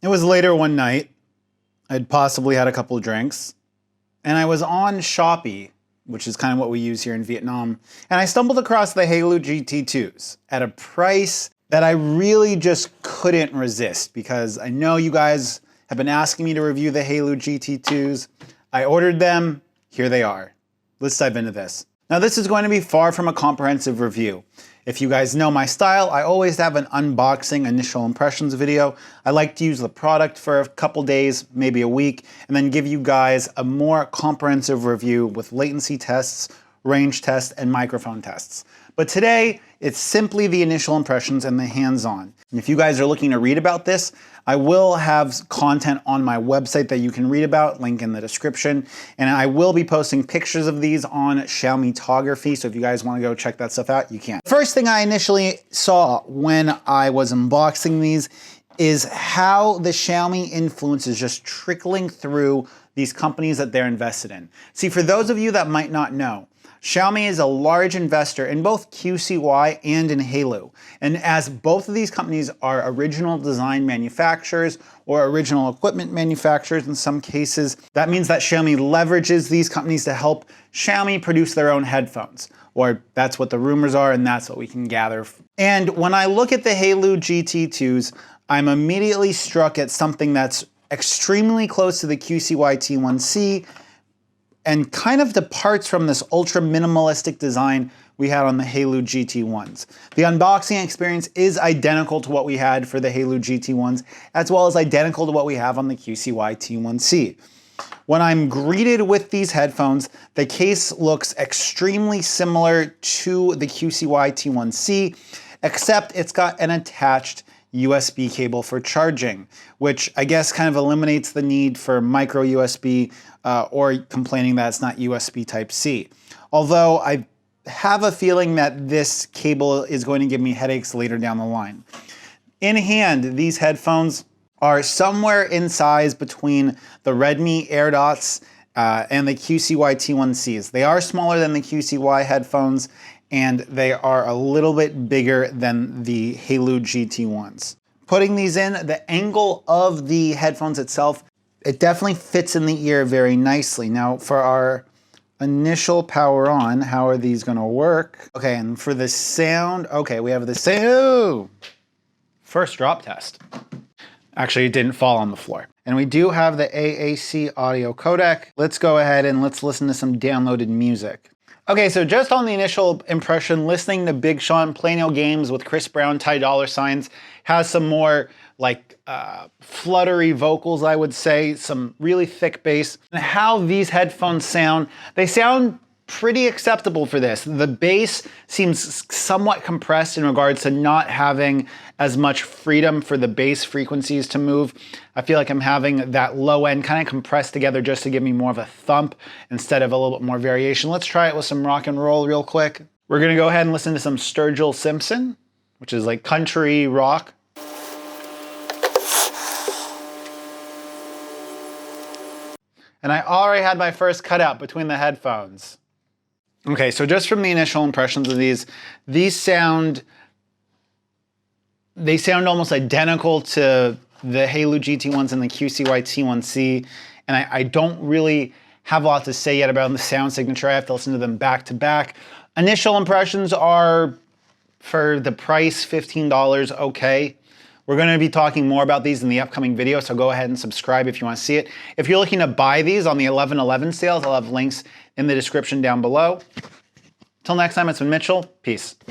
It was later one night. I'd possibly had a couple of drinks, and I was on Shopee, which is kind of what we use here in Vietnam, and I stumbled across the Haylou GT2s at a price that I really just couldn't resist, because I know you guys have been asking me to review the Haylou GT2s. I ordered them, here they are. Let's dive into this. Now this is going to be far from a comprehensive review. If you guys know my style, I always have an unboxing initial impressions video. I like to use the product for a couple days, maybe a week, and then give you guys a more comprehensive review with latency tests, range tests, and microphone tests. But today, it's simply the initial impressions and the hands-on. And if you guys are looking to read about this, I will have content on my website that you can read about, link in the description. And I will be posting pictures of these on Xiaomitography, so if you guys want to go check that stuff out, you can. First thing I initially saw when I was unboxing these is how the Xiaomi influence is just trickling through these companies that they're invested in. See, for those of you that might not know, Xiaomi is a large investor in both QCY and in Haylou. And as both of these companies are original design manufacturers or original equipment manufacturers in some cases, that means that Xiaomi leverages these companies to help Xiaomi produce their own headphones. Or that's what the rumors are, and that's what we can gather. And when I look at the Haylou GT2s, I'm immediately struck at something that's extremely close to the QCY T1C, and kind of departs from this ultra minimalistic design we had on the Haylou GT1s. The unboxing experience is identical to what we had for the Haylou GT1s, as well as identical to what we have on the QCY T1C. When I'm greeted with these headphones, the case looks extremely similar to the QCY T1C, except it's got an attached USB cable for charging, which I guess kind of eliminates the need for micro USB or complaining that it's not USB Type-C. Although I have a feeling that this cable is going to give me headaches later down the line. In hand, these headphones are somewhere in size between the Redmi AirDots and the QCY T1Cs. They are smaller than the QCY headphones, and they are a little bit bigger than the Haylou GT1s. Putting these in, the angle of the headphones itself, it definitely fits in the ear very nicely. Now for our initial power on, how are these gonna work? Okay, and for the sound, okay, we have the sound. First drop test. Actually, it didn't fall on the floor. And we do have the AAC audio codec. Let's go ahead and let's listen to some downloaded music. Okay, so just on the initial impression, listening to Big Sean play no games with Chris Brown, Ty Dolla $igns has some more like fluttery vocals, I would say, some really thick bass. And how these headphones sound, they sound pretty acceptable for this. The bass seems somewhat compressed in regards to not having as much freedom for the bass frequencies to move. I feel like I'm having that low end kind of compressed together just to give me more of a thump instead of a little bit more variation. Let's try it with some rock and roll real quick. We're gonna go ahead and listen to some Sturgill Simpson, which is like country rock. And I already had my first cutout between the headphones. Okay, so just from the initial impressions of these sound almost identical to the Haylou GT1s and the QCY T1C, and I don't really have a lot to say yet about the sound signature. I have to listen to them back to back. Initial impressions are, for the price, $15, okay. We're gonna be talking more about these in the upcoming video, so go ahead and subscribe if you wanna see it. If you're looking to buy these on the 11/11 sales, I'll have links in the description down below. Till next time, it's been Mitchell. Peace.